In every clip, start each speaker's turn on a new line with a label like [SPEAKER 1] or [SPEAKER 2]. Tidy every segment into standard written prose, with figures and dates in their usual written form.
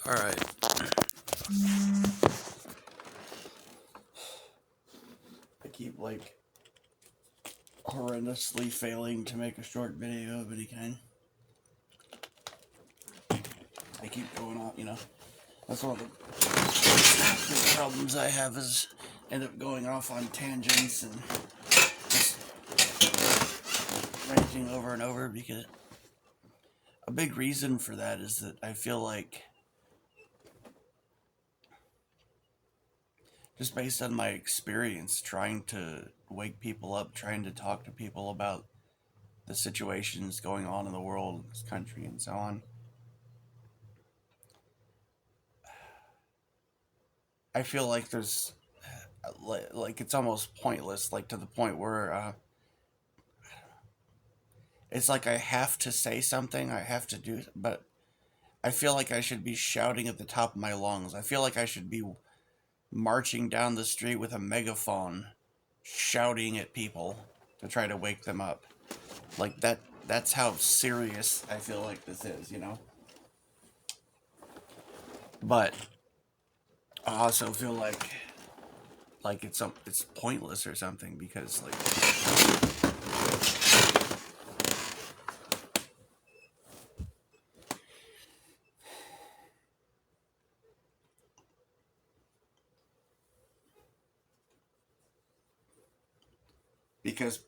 [SPEAKER 1] Alright. I keep, like, horrendously failing to make a short video of any kind. I keep going off, That's one of the problems I have is end up going off on tangents and just ranting over and over because a big reason for that is that I feel like, just based on my experience trying to wake people up, trying to talk to people about the situations going on in the world, this country, and so on, I feel like there's like it's almost pointless, like to the point where it's like I have to say something, I have to do, but I feel like I should be shouting at the top of my lungs. I feel like I should be marching down the street with a megaphone, shouting at people to try to wake them up. Like that's how serious I feel like this is. But I also feel like it's pointless or something because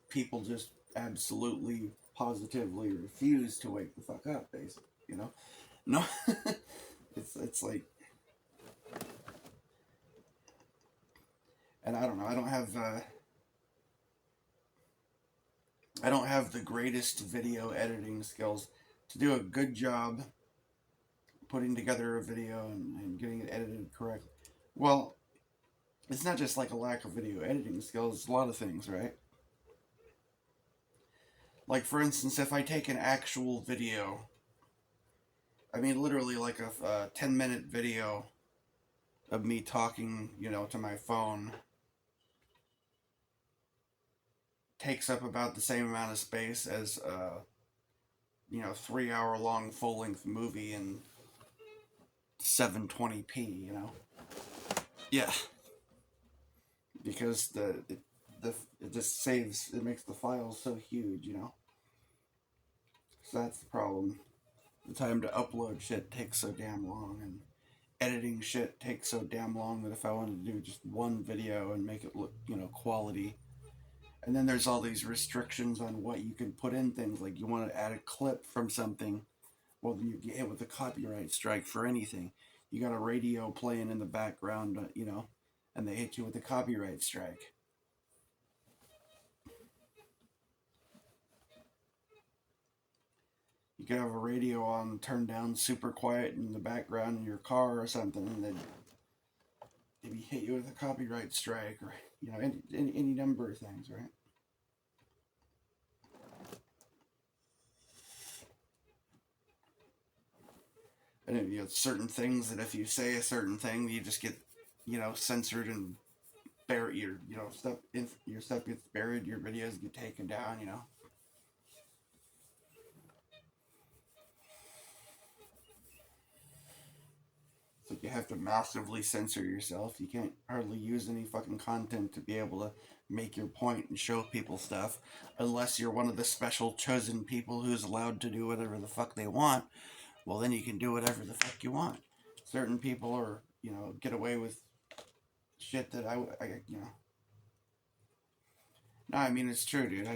[SPEAKER 1] people just absolutely positively refuse to wake the fuck up, basically. No. It's like, and I don't know, I don't have the greatest video editing skills to do a good job putting together a video and getting it edited correctly. Well, it's not just like a lack of video editing skills, it's a lot of things, right? Like, for instance, if I take an actual video, I mean, literally like a 10-minute video of me talking, to my phone, takes up about the same amount of space as a, 3 hour long full length movie in 720p. Yeah, because it just saves, it makes the files so huge. So that's the problem. The time to upload shit takes so damn long, and editing shit takes so damn long that if I wanted to do just one video and make it look, quality, and then there's all these restrictions on what you can put in things. Like, you want to add a clip from something, well, then you get hit with a copyright strike for anything. You got a radio playing in the background, and they hit you with a copyright strike. You could have a radio on, turned down super quiet in the background in your car or something, and then maybe hit you with a copyright strike, or any number of things, right? And certain things that if you say a certain thing, you just get censored and buried. Your stuff gets buried. Your videos get taken down. So you have to massively censor yourself. You can't hardly use any fucking content to be able to make your point and show people stuff, unless you're one of the special chosen people who's allowed to do whatever the fuck they want. Well, then you can do whatever the fuck you want. Certain people are, get away with shit that I. No, I mean, it's true, dude.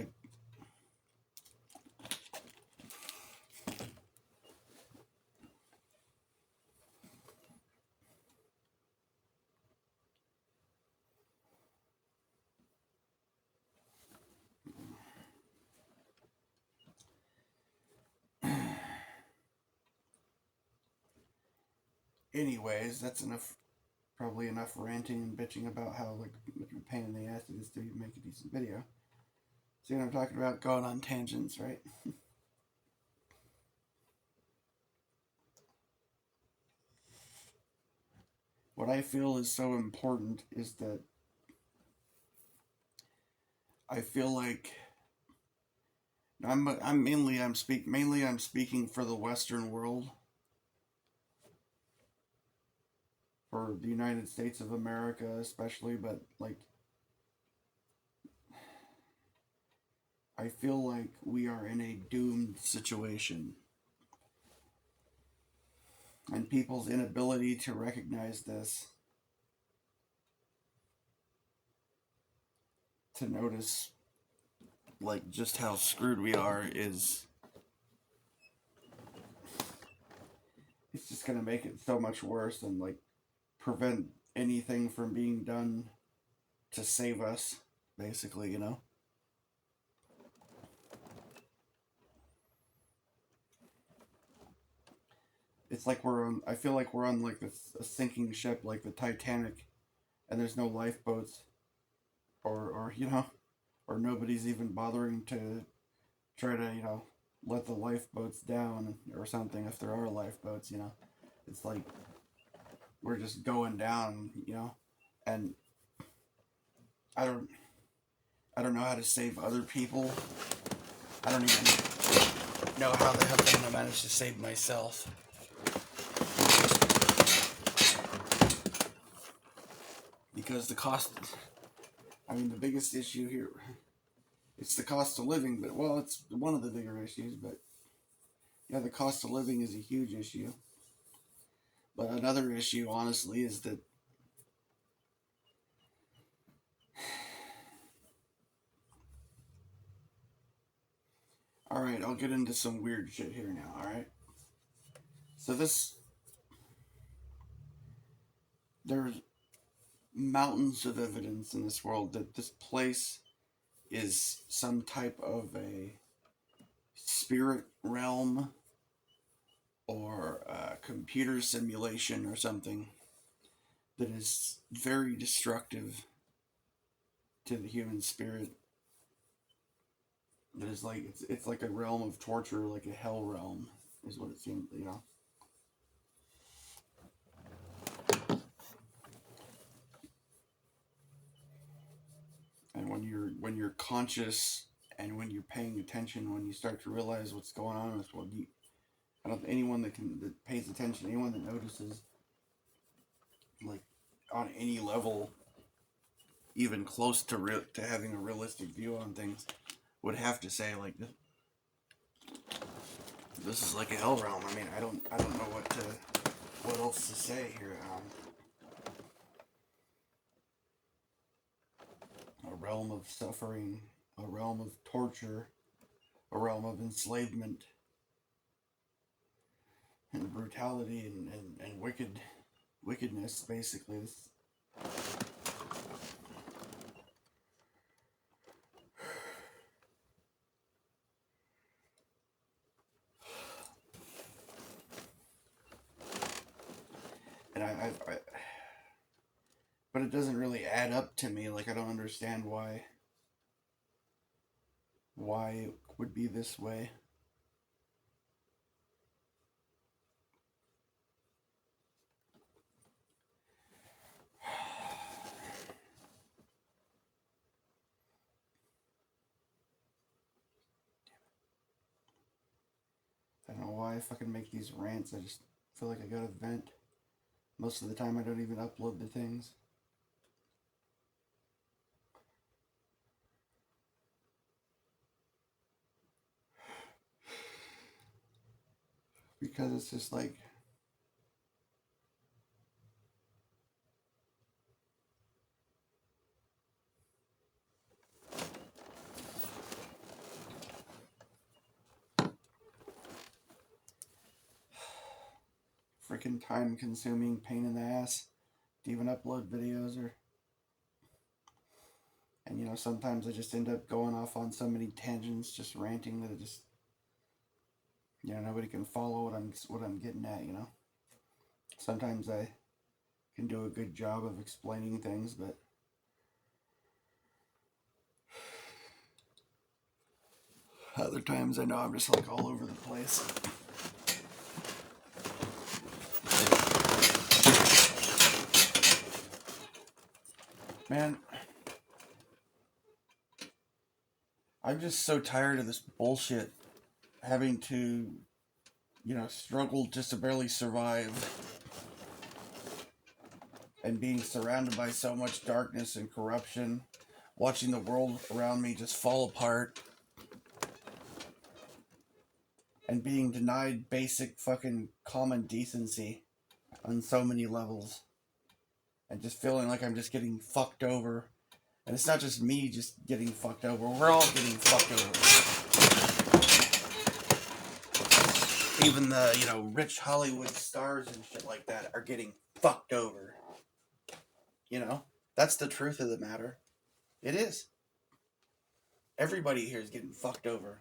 [SPEAKER 1] Anyways, that's enough. Probably enough ranting and bitching about how much of a pain in the ass it is to make a decent video. See what I'm talking about? Going on tangents, right? What I feel is so important is that I feel like I'm speaking for the Western world. for the United States of America especially, but like I feel like we are in a doomed situation. And people's inability to recognize this, to notice like just how screwed we are, is it's just gonna make it so much worse and like prevent anything from being done to save us, basically, you know? It's like I feel like we're on like a sinking ship like the Titanic, and there's no lifeboats, or you know, or nobody's even bothering to try to, you know, let the lifeboats down or something if there are lifeboats, you know. It's like we're just going down, you know, and I don't I don't know how to save other people. I don't even know how the hell I'm gonna manage to save myself. Because the cost, I mean, the biggest issue here, it's the cost of living, but, well, it's one of the bigger issues, but, yeah, the cost of living is a huge issue. But another issue, honestly, is that alright, I'll get into some weird shit here now, alright? So there's mountains of evidence in this world that this place is some type of a spirit realm or a computer simulation or something that is very destructive to the human spirit. That is like it's like a realm of torture, like a hell realm, is what it seems, you know. And when you're conscious and when you're paying attention, when you start to realize what's going on in this world, I don't anyone that pays attention, anyone that notices, like on any level, even close to to having a realistic view on things, would have to say like this is like a hell realm. I mean, I don't know what else to say here. A realm of suffering, a realm of torture, a realm of enslavement and brutality and wickedness, basically. And but it doesn't really add up to me. Like I don't understand why it would be this way. I don't know why I fucking make these rants. I just feel like I gotta vent. Most of the time I don't even upload the things. Because it's just like freaking time consuming pain in the ass to even upload videos. Or and you know, sometimes I just end up going off on so many tangents, just ranting, that it just, you know, nobody can follow what I'm getting at, you know. Sometimes I can do a good job of explaining things, but other times I know I'm just like all over the place. Man, I'm just so tired of this bullshit, having to, you know, struggle just to barely survive. and being surrounded by so much darkness and corruption, watching the world around me just fall apart, and being denied basic fucking common decency on so many levels, and just feeling like I'm just getting fucked over. And it's not just me just getting fucked over, we're all getting fucked over. Even the, rich Hollywood stars and shit like that are getting fucked over. That's the truth of the matter. It is. Everybody here is getting fucked over.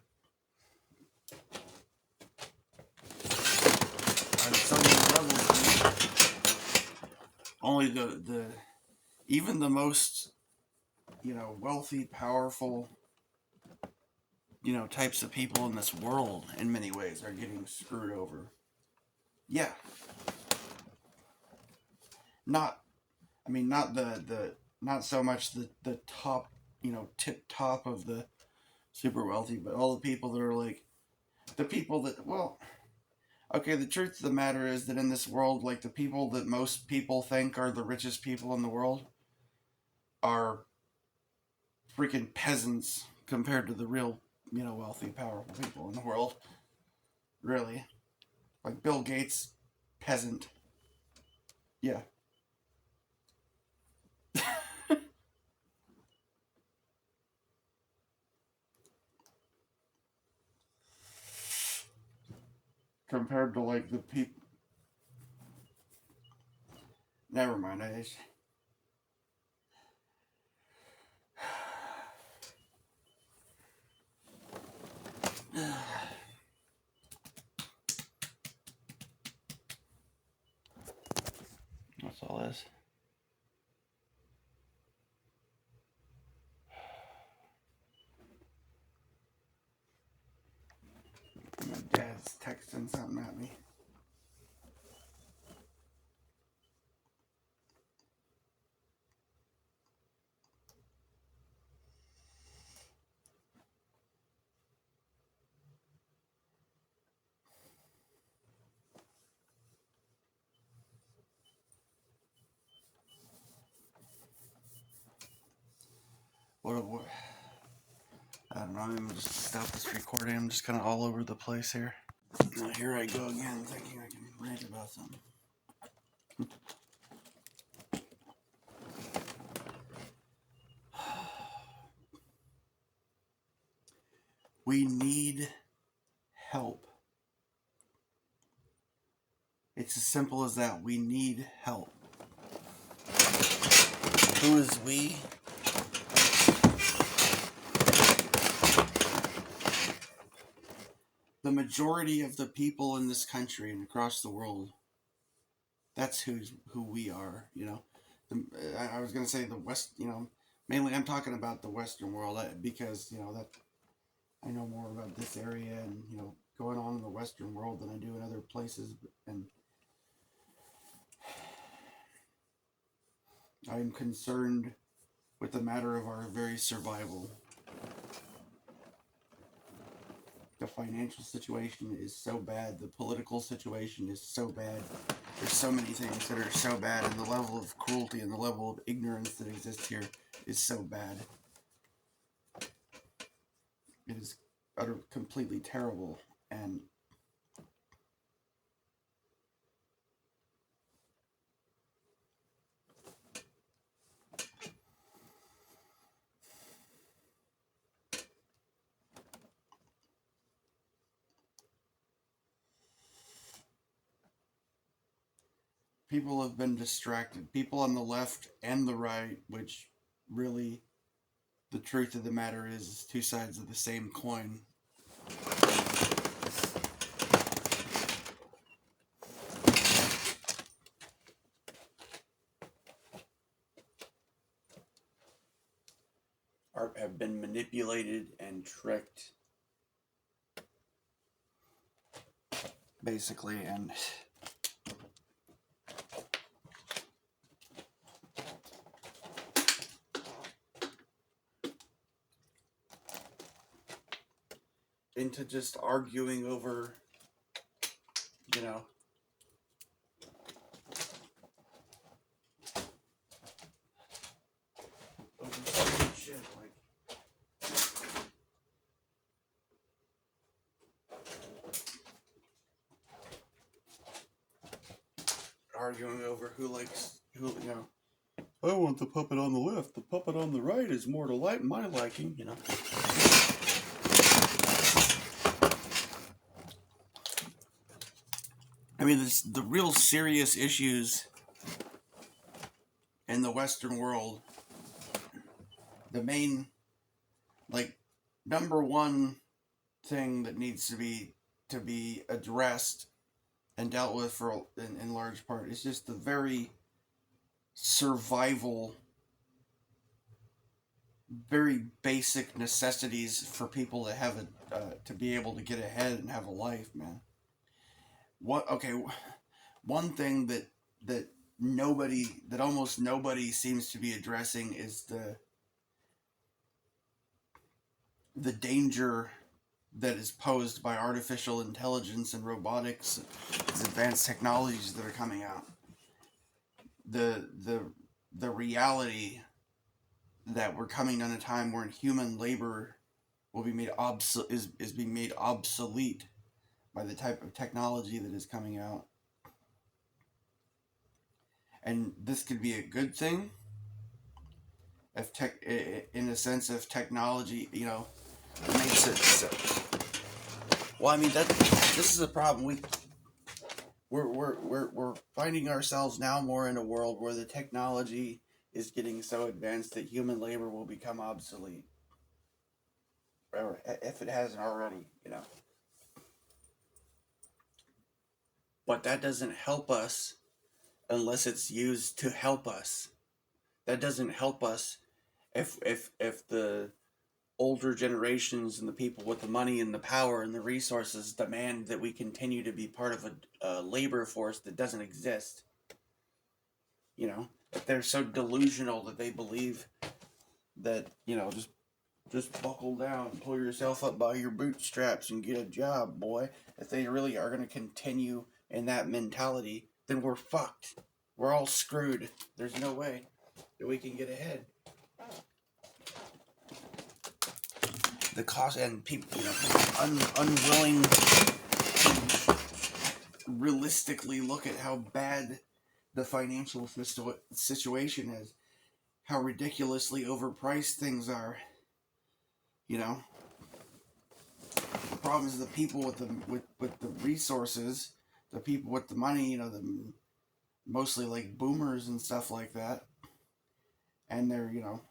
[SPEAKER 1] On so many levels. Only even the most, wealthy, powerful, types of people in this world, in many ways, are getting screwed over. Yeah. Not so much the top, tip top of the super wealthy, but all the people that are like, the people that, okay, the truth of the matter is that in this world, like, the people that most people think are the richest people in the world are freaking peasants compared to the real, wealthy, powerful people in the world. Really. Like Bill Gates, peasant. Yeah. Compared to, like, the people. Never mind. That's all this. My dad's texting something at me. What? I don't know. I'm gonna just stop this recording. I'm just kind of all over the place here. Now here I go again, thinking I can rant about something. We need help. It's as simple as that. We need help. Who is we? The majority of the people in this country and across the world. That's who we are, I was going to say the West, mainly I'm talking about the Western world because, that I know more about this area and, going on in the Western world than I do in other places. And I'm concerned with the matter of our very survival. The financial situation is so bad. The political situation is so bad. There's so many things that are so bad, and the level of cruelty and the level of ignorance that exists here is so bad. It is completely terrible, and people have been distracted. People on the left and the right, which really, the truth of the matter is two sides of the same coin. Have been manipulated and tricked, basically, and into just arguing over, arguing over who, you know, I want the puppet on the left. The puppet on the right is more to my liking, you know. I mean, the real serious issues in the Western world, the main, like, number one thing that needs to be addressed and dealt with in large part is just the very survival, very basic necessities for people to have to be able to get ahead and have a life, man. One thing that almost nobody seems to be addressing is the danger that is posed by artificial intelligence and robotics, these advanced technologies that are coming out. The reality that we're coming in a time where human labor will be made is being made obsolete by the type of technology that is coming out. And this could be a good thing in the sense of technology, you know, makes it so. Well, I mean, this is a problem. We're finding ourselves now more in a world where the technology is getting so advanced that human labor will become obsolete, or if it hasn't already, you know. But that doesn't help us unless it's used to help us. That doesn't help us if the older generations and the people with the money and the power and the resources demand that we continue to be part of a labor force that doesn't exist. You know, if they're so delusional that they believe that, you know, just buckle down, pull yourself up by your bootstraps and get a job, boy. If they really are going to continue in that mentality, then we're fucked. We're all screwed. There's no way that we can get ahead. The cost and people, you know, unwilling to realistically look at how bad the financial situation is, how ridiculously overpriced things are. You know, the problem is the people with the resources, the people with the money, you know, mostly like boomers and stuff like that, and they're, you know,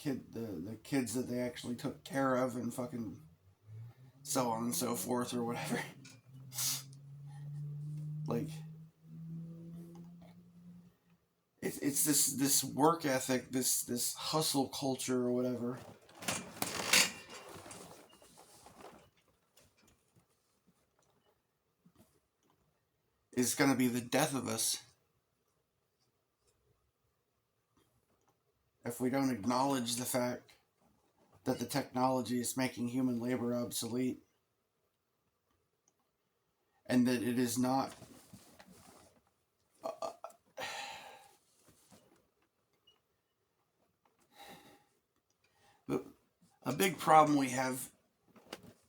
[SPEAKER 1] the kids that they actually took care of and fucking so on and so forth or whatever. Like, it's this work ethic, this hustle culture or whatever. Is going to be the death of us if we don't acknowledge the fact that the technology is making human labor obsolete and that it is not a big problem we have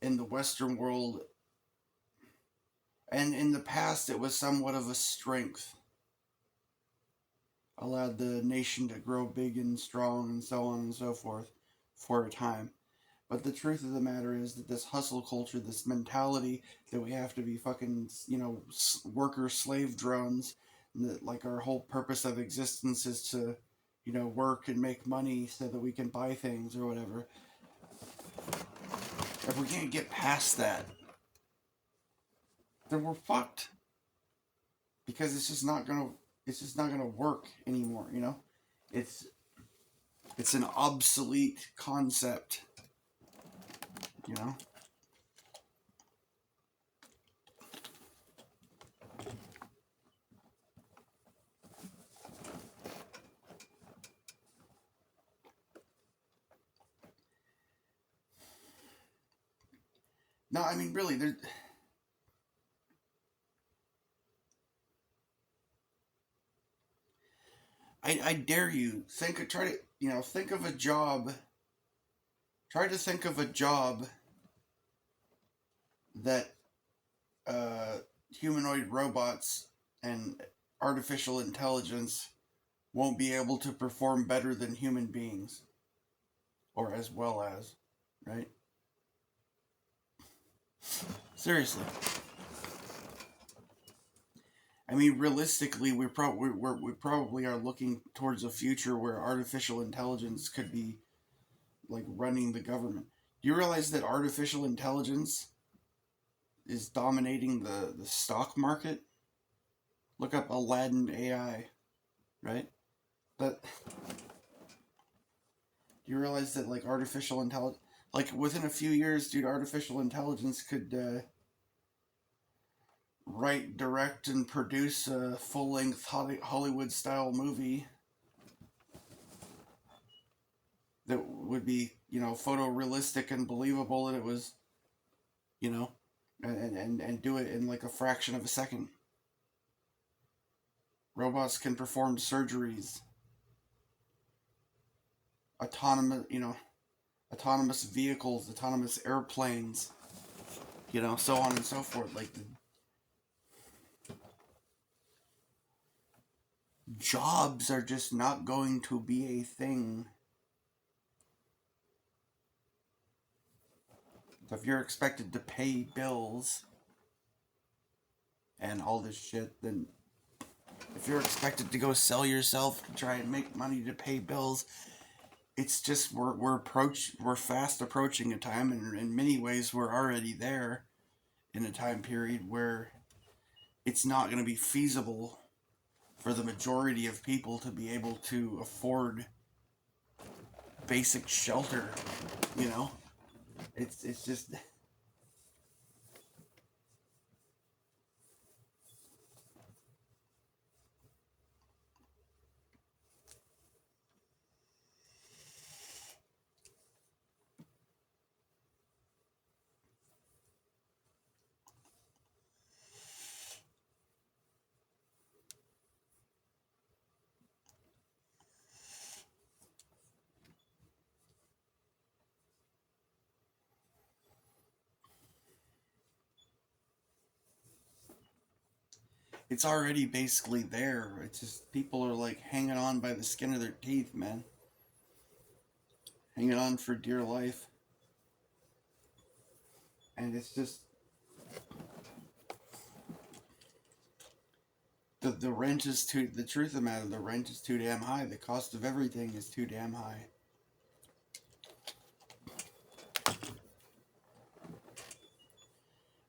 [SPEAKER 1] in the Western world, and in the past it was somewhat of a strength, allowed the nation to grow big and strong and so on and so forth for a time. But the truth of the matter is that this hustle culture, this mentality that we have to be fucking, you know, worker slave drones, and that like our whole purpose of existence is to, you know, work and make money so that we can buy things or whatever. If we can't get past that, then we're fucked. Because it's just not gonna work anymore, you know? It's an obsolete concept, you know? No, I mean, really, I dare you, think of a job, try to think of a job that humanoid robots and artificial intelligence won't be able to perform better than human beings, or as well as, right? Seriously. I mean, realistically, we probably are looking towards a future where artificial intelligence could be like running the government. Do you realize that artificial intelligence is dominating the stock market? Look up Aladdin AI, right? But do you realize that like artificial intelligence, like within a few years, dude, artificial intelligence could write, direct, and produce a full-length Hollywood-style movie that would be, photorealistic and believable that it was, you know, and do it in like a fraction of a second. Robots can perform surgeries, autonomous, autonomous vehicles, autonomous airplanes, so on and so forth. Like the jobs are just not going to be a thing. So if you're expected to pay bills and all this shit, then if you're expected to go sell yourself to try and make money to pay bills, it's just we're fast approaching a time, and in many ways we're already there in a time period where it's not going to be feasible for the majority of people to be able to afford basic shelter. You know, it's just. It's already basically there. It's just people are like hanging on by the skin of their teeth, man. Hanging on for dear life. And it's just the rent is too the truth of the matter, the rent is too damn high. The cost of everything is too damn high.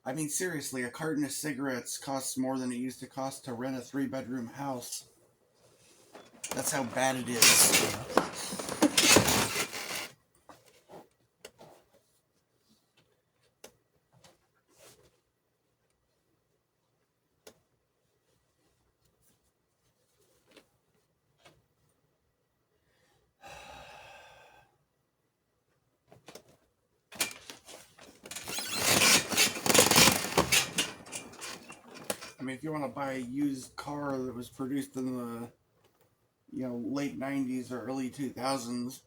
[SPEAKER 1] I mean, seriously, a carton of cigarettes costs more than it used to cost to rent a 3-bedroom house. That's how bad it is. I mean, if you want to buy a used car that was produced in the late 90s or early 2000s,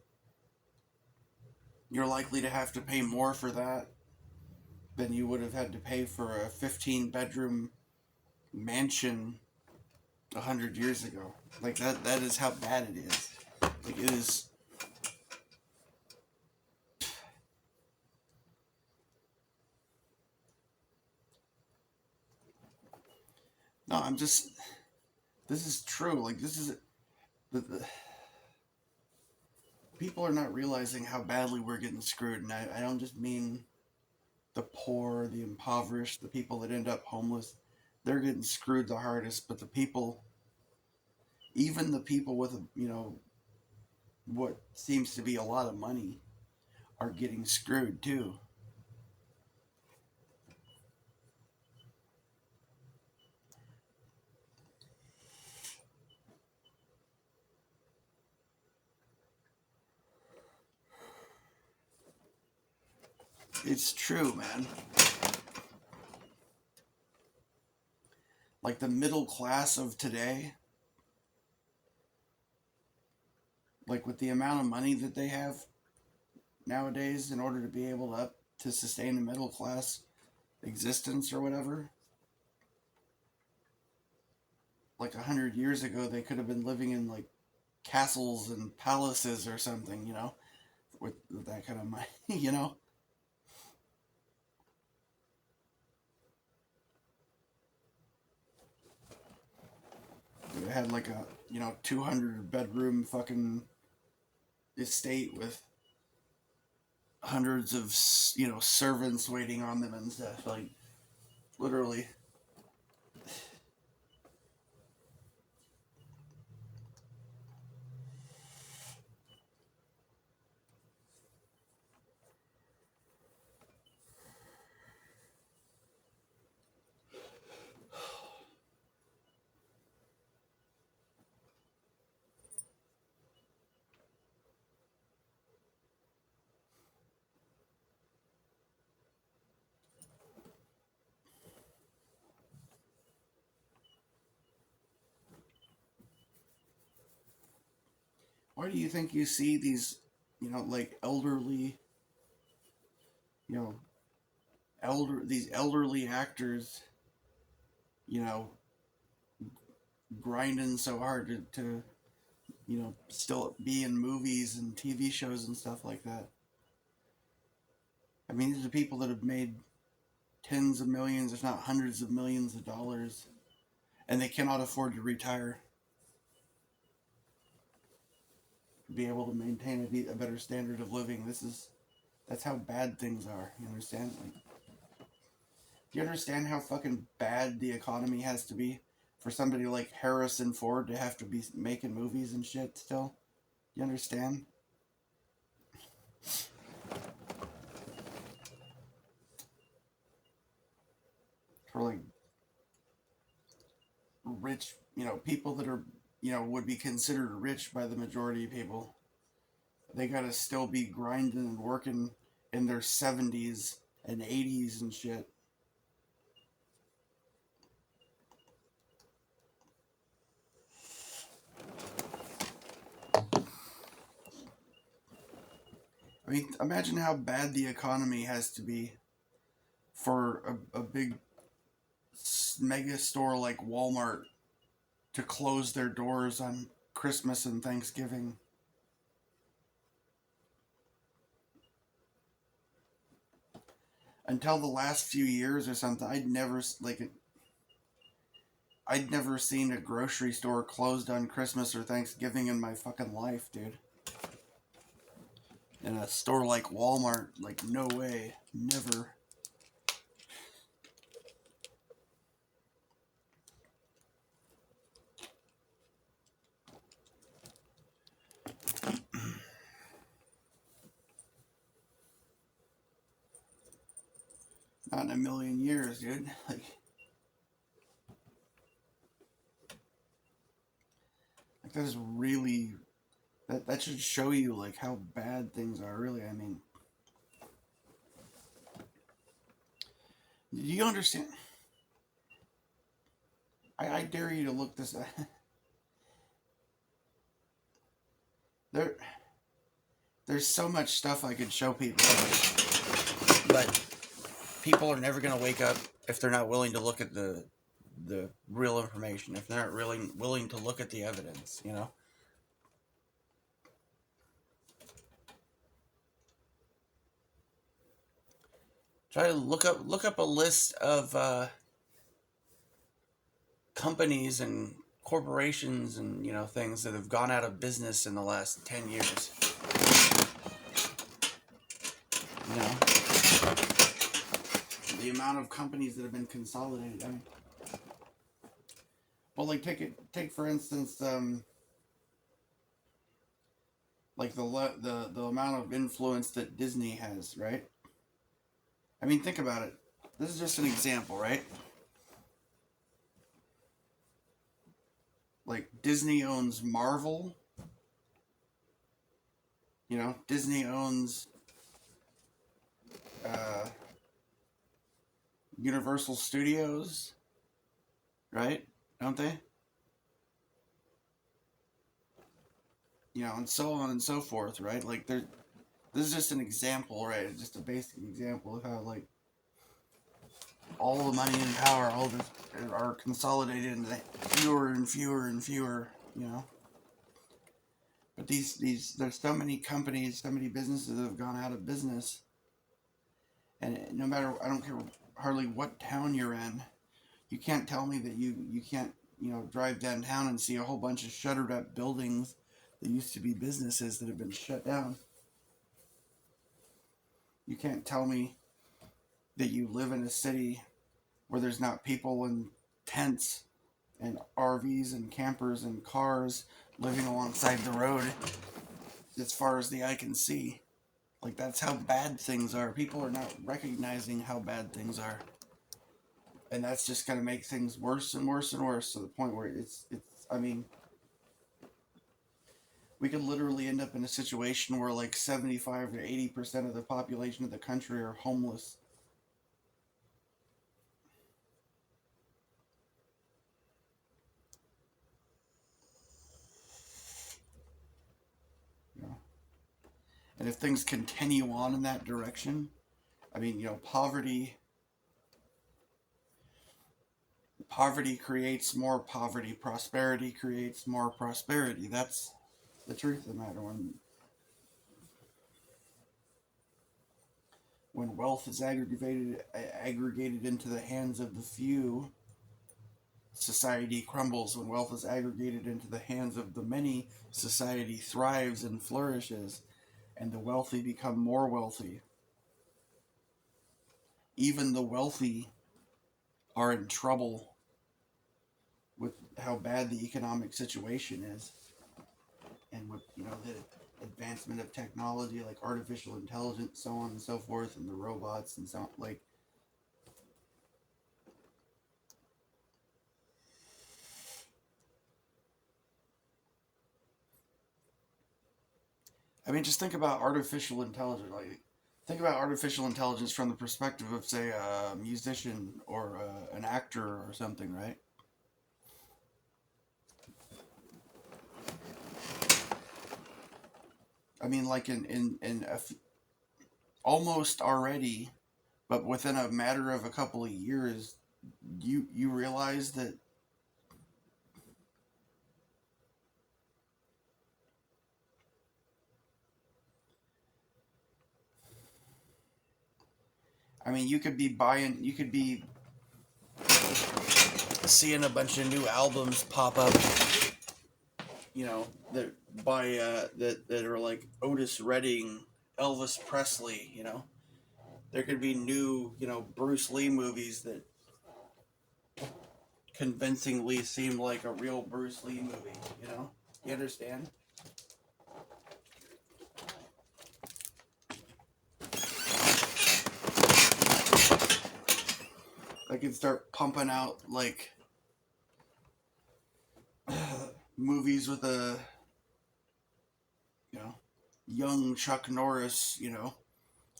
[SPEAKER 1] you're likely to have to pay more for that than you would have had to pay for a 15-bedroom mansion 100 years ago. Like that is how bad it is. Like it is. No, I'm just. This is true. Like this is the people are not realizing how badly we're getting screwed, and I don't just mean the poor, the impoverished, the people that end up homeless. They're getting screwed the hardest, but the people, even the people with what seems to be a lot of money, are getting screwed too. It's true, man. Like the middle class of today, like with the amount of money that they have nowadays in order to be able to sustain a middle class existence or whatever, like 100 years ago, they could have been living in like castles and palaces or something, you know, with that kind of money, you know. They had like a 200-bedroom fucking estate with hundreds of servants waiting on them and stuff, like literally. Why do you think you see these, like elderly, you know, these elderly actors, you know, grinding so hard to still be in movies and TV shows and stuff like that? I mean, these are people that have made tens of millions, if not hundreds of millions of dollars, and they cannot afford to retire to be able to maintain a better standard of living. That's how bad things are. You understand? Like, do you understand how fucking bad the economy has to be for somebody like Harrison Ford to have to be making movies and shit still? You understand? For like rich, people that are, would be considered rich by the majority of people. They gotta still be grinding and working in their 70s and 80s and shit. I mean, imagine how bad the economy has to be for a big mega store like Walmart to close their doors on Christmas and Thanksgiving. Until the last few years or something, I'd never seen a grocery store closed on Christmas or Thanksgiving in my fucking life, dude. In a store like Walmart, like, no way, never. Not in a million years, dude. Like that is really that should show you like how bad things are. Really, I mean, do you understand? I dare you to look this up. there, there's so much stuff I could show people, but people are never gonna wake up if they're not willing to look at the real information. If they're not really willing to look at the evidence, you know. Try to look up a list of companies and corporations and things that have gone out of business in the last 10 years. You know, the amount of companies that have been consolidated. I mean, well, like take for instance, like the amount of influence that Disney has, right? I mean, think about it. This is just an example, right? Like Disney owns Marvel. Disney owns uh, Universal Studios, right? Don't they? And so on and so forth, right? Like this is just an example, right? Just a basic example of how like all the money and power, all this are consolidated into fewer and fewer and fewer, you know. But there's so many companies, so many businesses that have gone out of business, and no matter, I don't care hardly what town you're in, you can't tell me that you can't, you know, drive downtown and see a whole bunch of shuttered up buildings that used to be businesses that have been shut down. You can't tell me that you live in a city where there's not people in tents and RVs and campers and cars living alongside the road as far as the eye can see. Like, that's how bad things are. People are not recognizing how bad things are. And that's just going to make things worse and worse and worse to the point where I mean, we could literally end up in a situation where like 75 to 80% of the population of the country are homeless. You know? And if things continue on in that direction, I mean, you know, poverty creates more poverty. Prosperity creates more prosperity. That's the truth of the matter. When wealth is aggregated into the hands of the few, society crumbles. When wealth is aggregated into the hands of the many, society thrives and flourishes, and the wealthy become more wealthy. Even the wealthy are in trouble with how bad the economic situation is, and with, you know, the advancement of technology like artificial intelligence, so on and so forth, and the robots and so like. I mean, just think about artificial intelligence. Like, think about artificial intelligence from the perspective of, say, a musician or an actor or something, right? I mean, like almost already, but within a matter of a couple of years, you realize that. I mean, you could be seeing a bunch of new albums pop up, you know, that that are like Otis Redding, Elvis Presley, you know. There could be new, you know, Bruce Lee movies that convincingly seem like a real Bruce Lee movie, you know? You understand? I could start pumping out like movies with a, you know, young Chuck Norris, you know,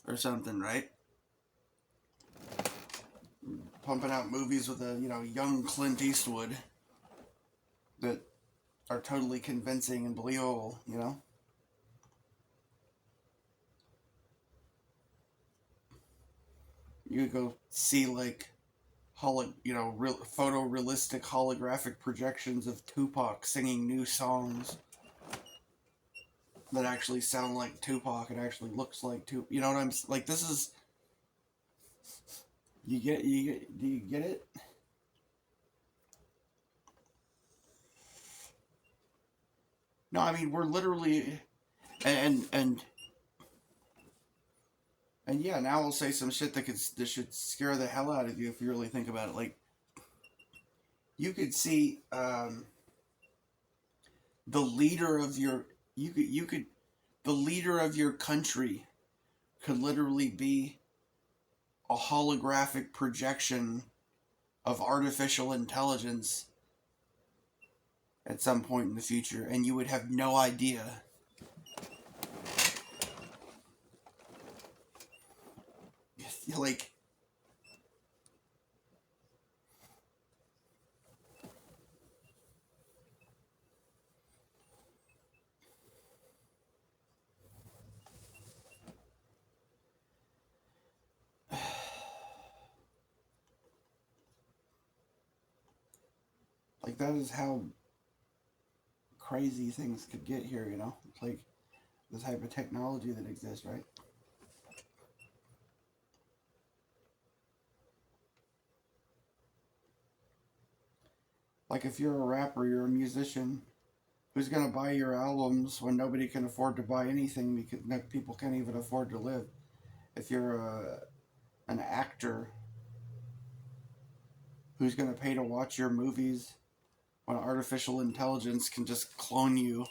[SPEAKER 1] or something, right? Pumping out movies with a, you know, young Clint Eastwood that are totally convincing and believable, you know? You could go see like photorealistic holographic projections of Tupac singing new songs that actually sound like Tupac. It actually looks like Tupac. You know what I'm like? This is do you get it? No, I mean we're literally and and and yeah. Now I'll say some shit that should scare the hell out of you if you really think about it. Like you could see the leader of your you could the leader of your country could literally be a holographic projection of artificial intelligence at some point in the future, and you would have no idea. Like, Like, that is how crazy things could get here, you know? Like, the type of technology that exists, right? Like, if you're a rapper, you're a musician, who's going to buy your albums when nobody can afford to buy anything because people can't even afford to live? If you're an actor, who's going to pay to watch your movies when artificial intelligence can just clone you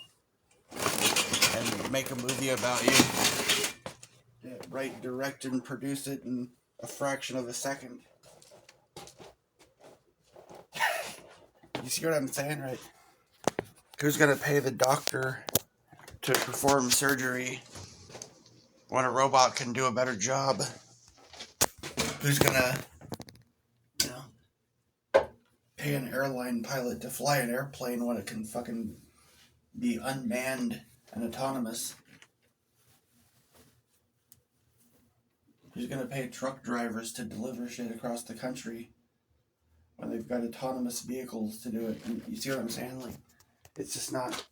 [SPEAKER 1] and make a movie about you? Yeah, write, direct, and produce it in a fraction of a second. You see what I'm saying, right? Who's going to pay the doctor to perform surgery when a robot can do a better job? Who's going to, you know, pay an airline pilot to fly an airplane when it can fucking be unmanned and autonomous? Who's going to pay truck drivers to deliver shit across the country when they've got autonomous vehicles to do it? And you see what I'm saying? Like, it's just not.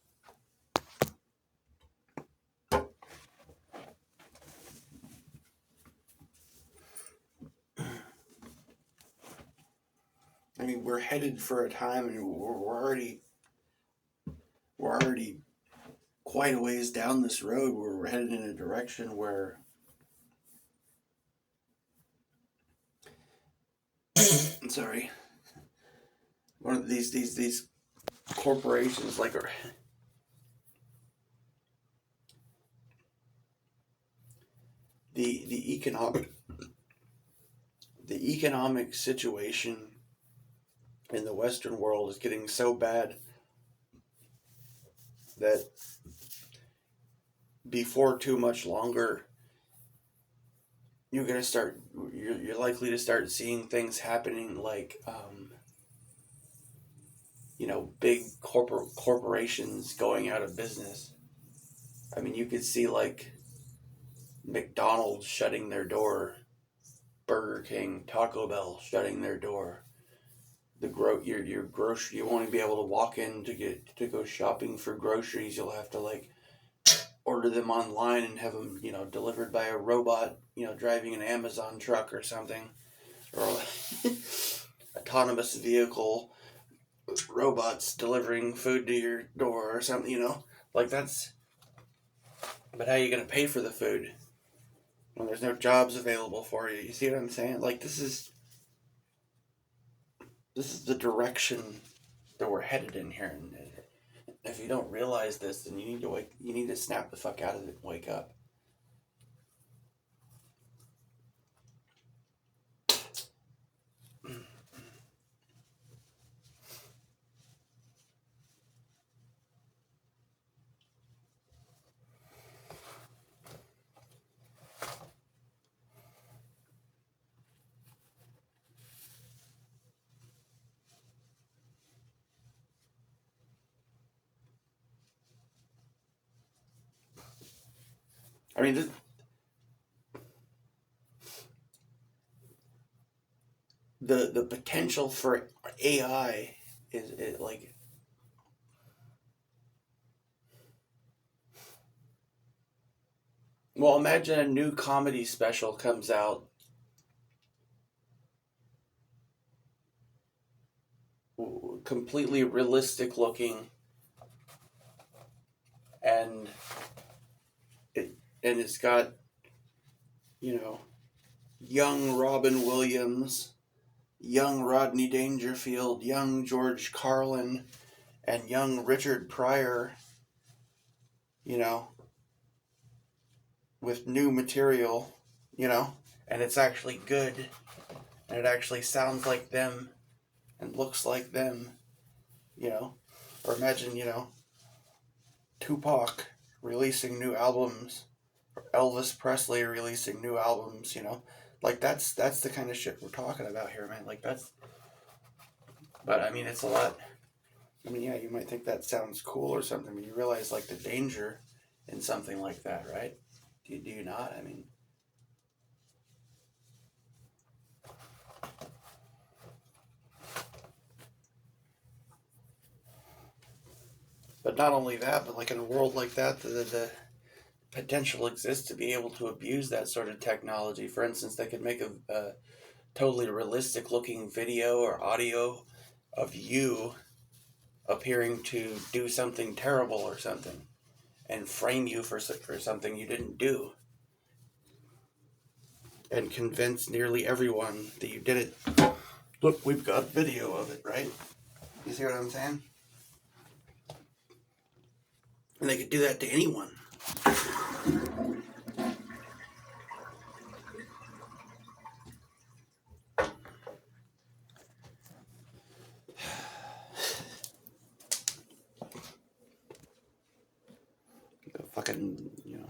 [SPEAKER 1] I mean, we're headed for a time, and we're already quite a ways down this road where we're headed in a direction where I'm sorry, one of these corporations like are the economic situation in the Western world is getting so bad that before too much longer, you're likely to start seeing things happening like, big corporations going out of business. I mean, you could see like McDonald's shutting their door, Burger King, Taco Bell shutting their door. Your grocery, you won't be able to walk in to go shopping for groceries. You'll have to like order them online and have them, delivered by a robot, driving an Amazon truck or something, or autonomous vehicle with robots delivering food to your door or something, like that's. But how are you going to pay for the food when there's no jobs available for you? You see what I'm saying? Like, this is the direction that we're headed in here, and if you don't realize this, then you need to snap the fuck out of it and wake up. I mean, the potential for AI is like. Well, imagine a new comedy special comes out completely realistic looking, and it's got, young Robin Williams, young Rodney Dangerfield, young George Carlin, and young Richard Pryor, with new material, and it's actually good, and it actually sounds like them and looks like them, or imagine, Tupac releasing new albums, or Elvis Presley releasing new albums, like that's the kind of shit we're talking about here, man. Like but I mean, it's a lot. I mean, yeah, you might think that sounds cool or something, but you realize like the danger in something like that, right? Do you not? I mean, But not only that, but like in a world like that, the potential exists to be able to abuse that sort of technology. For instance, they could make a totally realistic looking video or audio of you appearing to do something terrible or something and frame you for something you didn't do and convince nearly everyone that you did it. Look, we've got video of it, right? You see what I'm saying? And they could do that to anyone. Fucking, you know.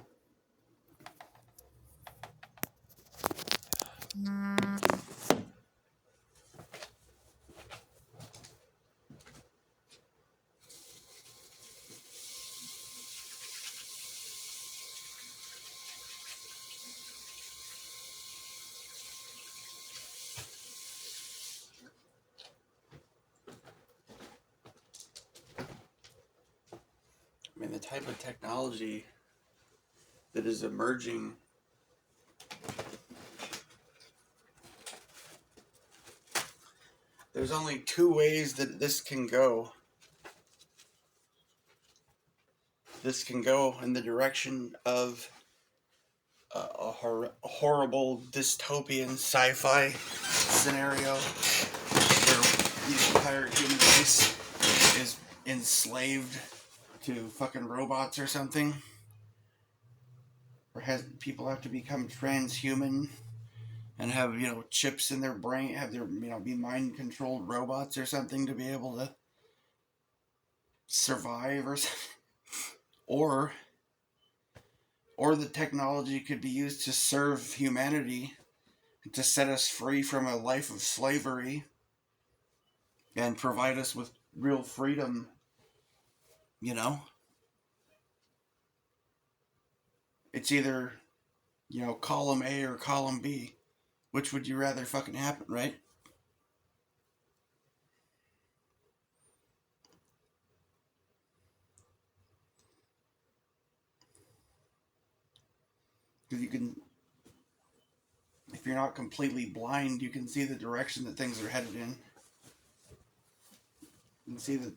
[SPEAKER 1] I mean, the type of technology that is emerging there's only two ways that this can go. This can go in the direction of a horrible dystopian sci-fi scenario where the entire human race is enslaved to fucking robots or something, or people have to become transhuman and have, you know, chips in their brain, have their, you know, be mind controlled robots or something to be able to survive or something. Or the technology could be used to serve humanity, to set us free from a life of slavery and provide us with real freedom, you know? It's either, you know, column A or column B. Which would you rather fucking happen, right? Because you can, if you're not completely blind, you can see the direction that things are headed in. You can see that.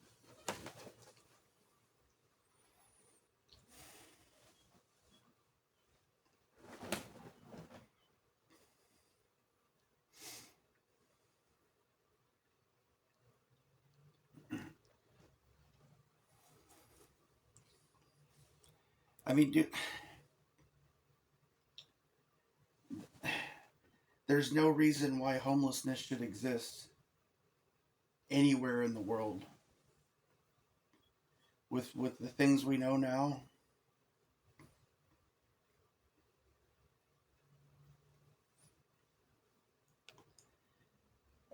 [SPEAKER 1] I mean, dude, there's no reason why homelessness should exist anywhere in the world. With the things we know now,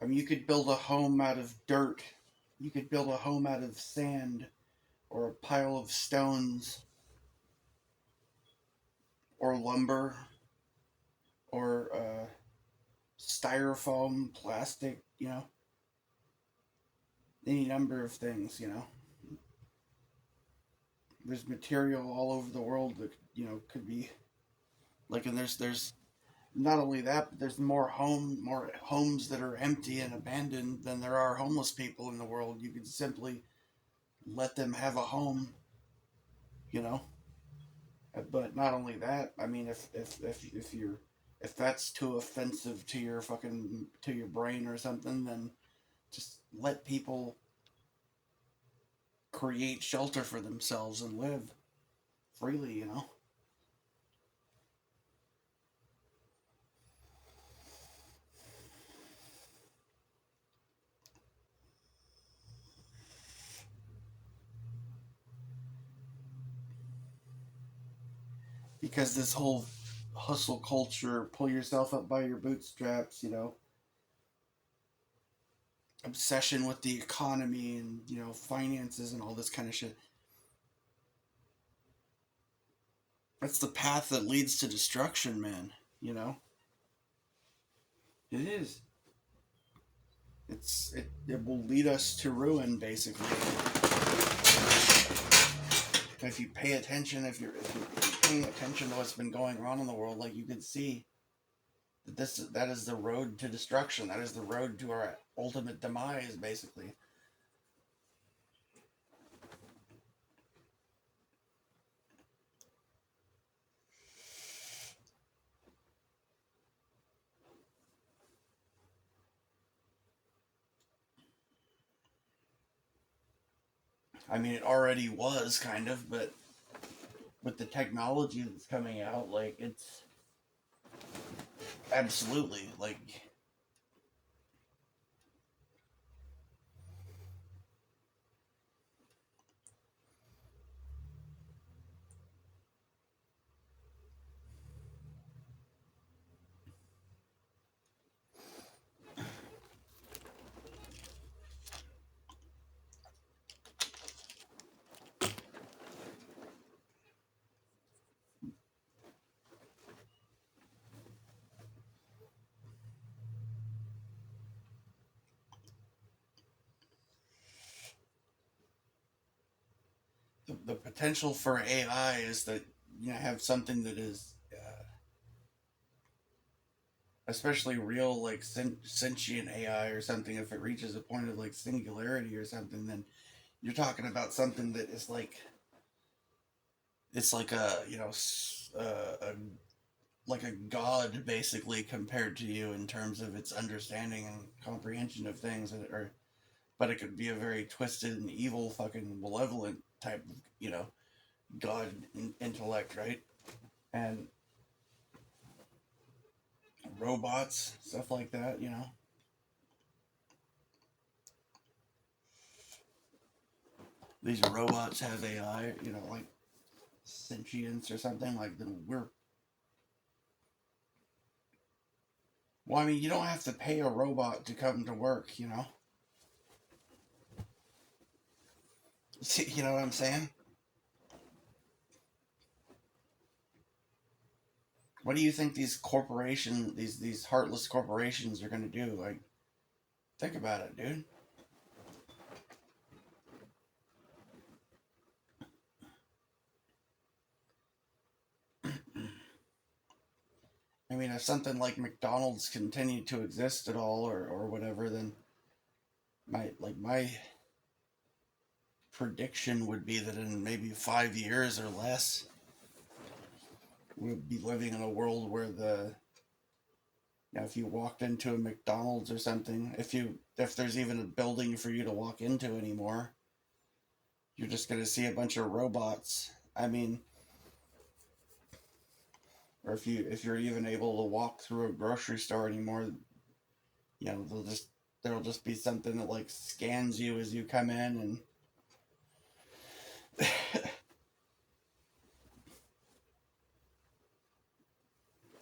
[SPEAKER 1] I mean, you could build a home out of dirt. You could build a home out of sand or a pile of stones or lumber or styrofoam, plastic, you know, any number of things, you know. There's material all over the world that, you know, could be like, and there's not only that, but there's more homes that are empty and abandoned than there are homeless people in the world. You could simply let them have a home, you know. But not only that, I mean, if that's too offensive to your fucking to your brain or something, then just let people create shelter for themselves and live freely, you know. Because this whole hustle culture, pull yourself up by your bootstraps, you know, obsession with the economy and, you know, finances and all this kind of shit. That's the path that leads to destruction, man, you know. It is. It will lead us to ruin, basically. if you pay attention, if you're paying attention to what's been going on in the world, like you can see that that is the road to destruction. That is the road to our ultimate demise, basically. I mean, it already was kind of, but with the technology that's coming out, like it's absolutely like the potential for AI is that have something that is especially real like sentient AI or something. If it reaches a point of like singularity or something, then you're talking about something that is like it's like a like a god basically compared to you in terms of its understanding and comprehension of things, or but it could be a very twisted and evil fucking malevolent type of god intellect, right? And robots, stuff like that, these robots have AI, like sentience or something like that. Well, I mean, you don't have to pay a robot to come to work, you know what I'm saying? What do you think these heartless corporations are going to do? Like, think about it, dude. I mean, if something like McDonald's continued to exist at all, or whatever, then my prediction would be that in maybe 5 years or less, we'll be living in a world where if you walked into a McDonald's or something, if there's even a building for you to walk into anymore, you're just gonna see a bunch of robots. I mean, or if you're even able to walk through a grocery store anymore, there'll just be something that like scans you as you come in, and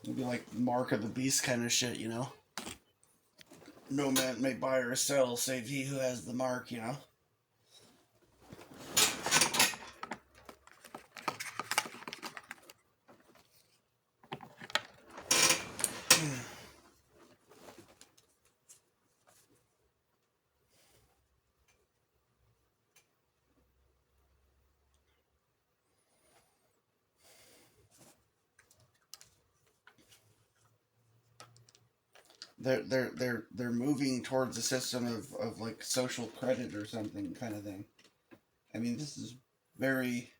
[SPEAKER 1] it'll be like Mark of the Beast kind of shit. No man may buy or sell save he who has the mark. They're moving towards a system of like social credit or something kind of thing. I mean, this is very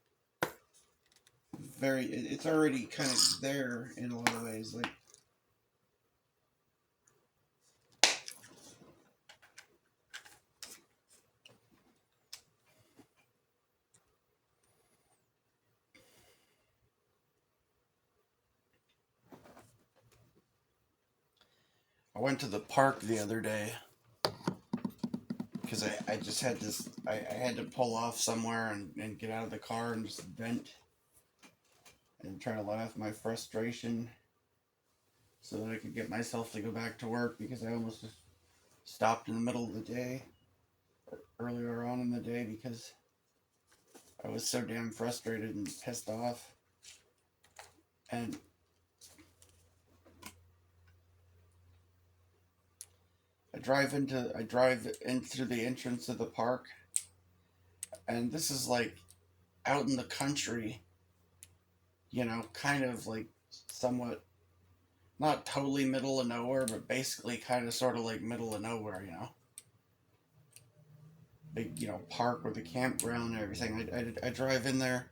[SPEAKER 1] very it's already kind of there in a lot of ways. Like, I went to the park the other day because I just had this I had to pull off somewhere and get out of the car and just vent and try to let off my frustration so that I could get myself to go back to work, because I almost just stopped in the middle of the day earlier on in the day because I was so damn frustrated and pissed off. And I drive into the entrance of the park, and this is like out in the country, you know, kind of like somewhat, not totally middle of nowhere, but basically kind of sort of like middle of nowhere, you know. Big, you know, park with a campground and everything. I drive in there,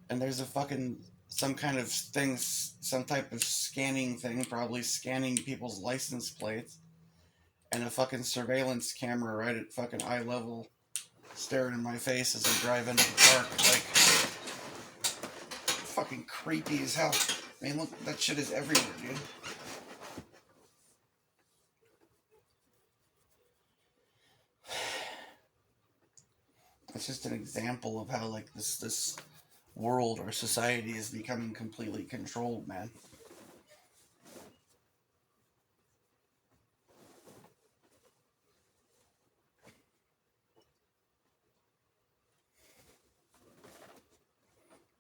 [SPEAKER 1] and there's a fucking some kind of thing, some type of scanning thing, probably scanning people's license plates, and a fucking surveillance camera right at fucking eye level, staring in my face as I drive into the park. Like, fucking creepy as hell. I mean, look, that shit is everywhere, dude. It's just an example of how like this world or society is becoming completely controlled, man.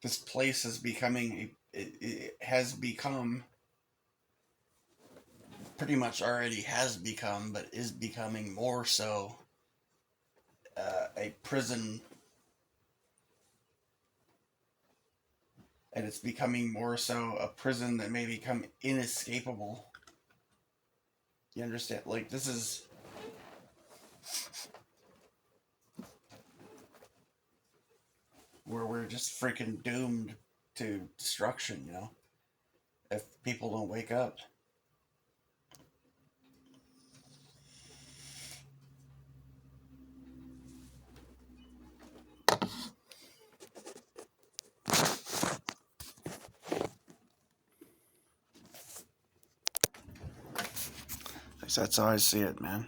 [SPEAKER 1] This place is becoming it has become, pretty much already has become, but is becoming more so a prison, and it's becoming more so a prison that may become inescapable. You understand? Like, this is where we're just freaking doomed to destruction, you know, if people don't wake up. That's how I see it, man.